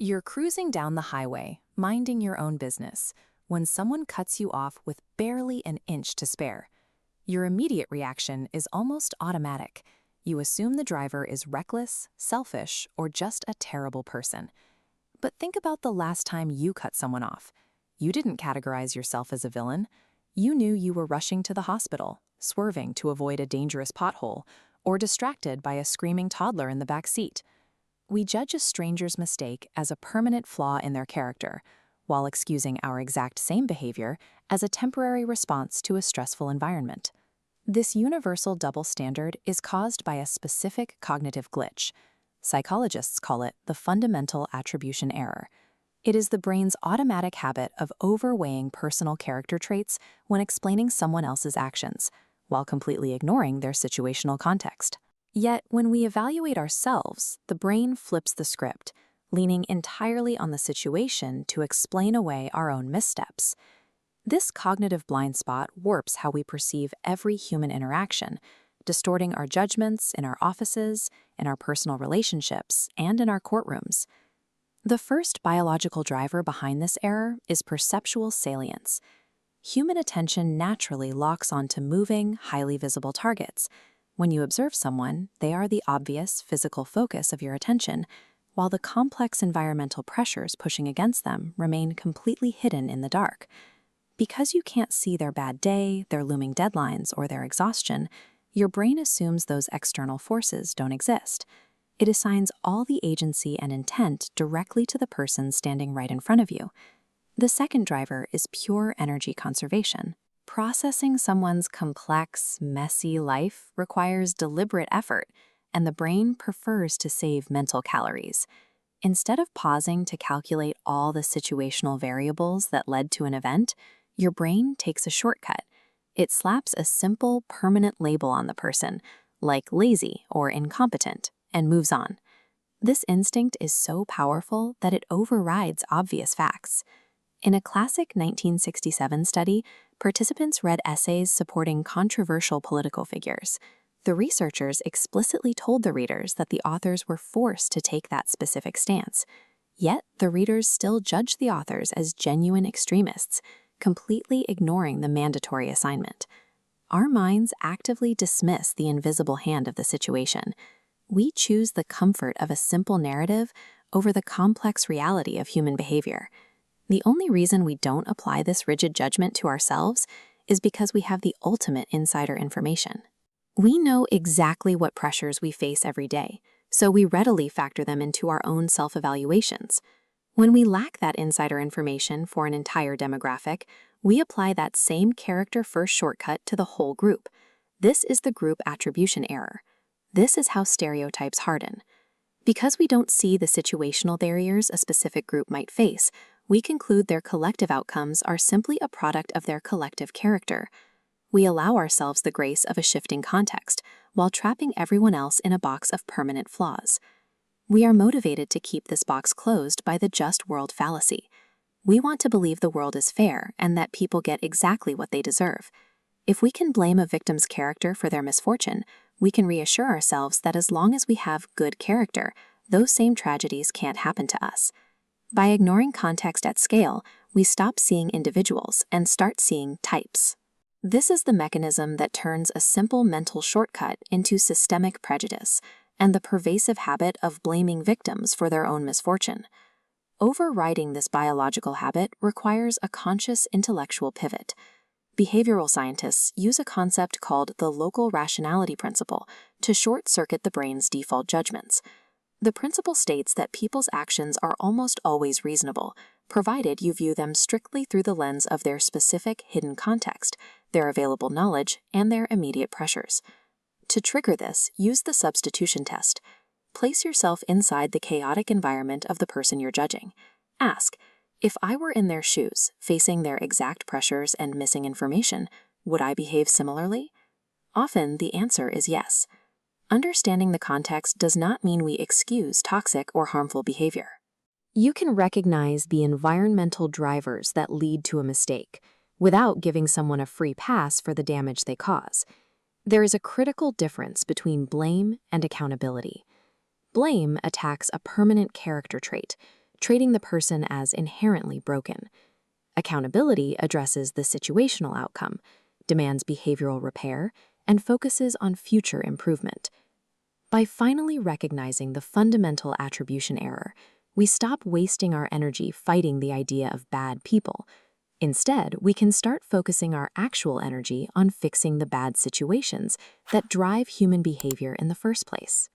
You're cruising down the highway, minding your own business, when someone cuts you off with barely an inch to spare. Your immediate reaction is almost automatic. You assume the driver is reckless, selfish, or just a terrible person. But think about the last time you cut someone off. You didn't categorize yourself as a villain. You knew you were rushing to the hospital, swerving to avoid a dangerous pothole, or distracted by a screaming toddler in the back seat. We judge a stranger's mistake as a permanent flaw in their character, while excusing our exact same behavior as a temporary response to a stressful environment. This universal double standard is caused by a specific cognitive glitch. Psychologists call it the Fundamental Attribution Error. It is the brain's automatic habit of overweighing personal character traits when explaining someone else's actions, while completely ignoring their situational context. Yet, when we evaluate ourselves, the brain flips the script, leaning entirely on the situation to explain away our own missteps. This cognitive blind spot warps how we perceive every human interaction, distorting our judgments in our offices, in our personal relationships, and in our courtrooms. The first biological driver behind this error is perceptual salience. Human attention naturally locks onto moving, highly visible targets. When you observe someone, they are the obvious physical focus of your attention, while the complex environmental pressures pushing against them remain completely hidden in the dark. Because you can't see their bad day, their looming deadlines, or their exhaustion, your brain assumes those external forces don't exist. It assigns all the agency and intent directly to the person standing right in front of you. The second driver is pure energy conservation. Processing someone's complex, messy life requires deliberate effort, and the brain prefers to save mental calories. Instead of pausing to calculate all the situational variables that led to an event, your brain takes a shortcut. It slaps a simple, permanent label on the person, like lazy or incompetent, and moves on. This instinct is so powerful that it overrides obvious facts. In a classic 1967 study, participants read essays supporting controversial political figures. The researchers explicitly told the readers that the authors were forced to take that specific stance. Yet, the readers still judged the authors as genuine extremists, completely ignoring the mandatory assignment. Our minds actively dismiss the invisible hand of the situation. We choose the comfort of a simple narrative over the complex reality of human behavior. The only reason we don't apply this rigid judgment to ourselves is because we have the ultimate insider information. We know exactly what pressures we face every day, so we readily factor them into our own self-evaluations. When we lack that insider information for an entire demographic, we apply that same character-first shortcut to the whole group. This is the group attribution error. This is how stereotypes harden. Because we don't see the situational barriers a specific group might face, we conclude their collective outcomes are simply a product of their collective character. We allow ourselves the grace of a shifting context, while trapping everyone else in a box of permanent flaws. We are motivated to keep this box closed by the just world fallacy. We want to believe the world is fair and that people get exactly what they deserve. If we can blame a victim's character for their misfortune, we can reassure ourselves that as long as we have good character, those same tragedies can't happen to us. By ignoring context at scale, we stop seeing individuals and start seeing types. This is the mechanism that turns a simple mental shortcut into systemic prejudice and the pervasive habit of blaming victims for their own misfortune. Overriding this biological habit requires a conscious intellectual pivot. Behavioral scientists use a concept called the local rationality principle to short-circuit the brain's default judgments. The principle states that people's actions are almost always reasonable, provided you view them strictly through the lens of their specific hidden context, their available knowledge, and their immediate pressures. To trigger this, use the substitution test. Place yourself inside the chaotic environment of the person you're judging. Ask, if I were in their shoes, facing their exact pressures and missing information, would I behave similarly? Often, the answer is yes. Understanding the context does not mean we excuse toxic or harmful behavior. You can recognize the environmental drivers that lead to a mistake without giving someone a free pass for the damage they cause. There is a critical difference between blame and accountability. Blame attacks a permanent character trait, treating the person as inherently broken. Accountability addresses the situational outcome, demands behavioral repair, and focuses on future improvement. By finally recognizing the fundamental attribution error, we stop wasting our energy fighting the idea of bad people. Instead, we can start focusing our actual energy on fixing the bad situations that drive human behavior in the first place.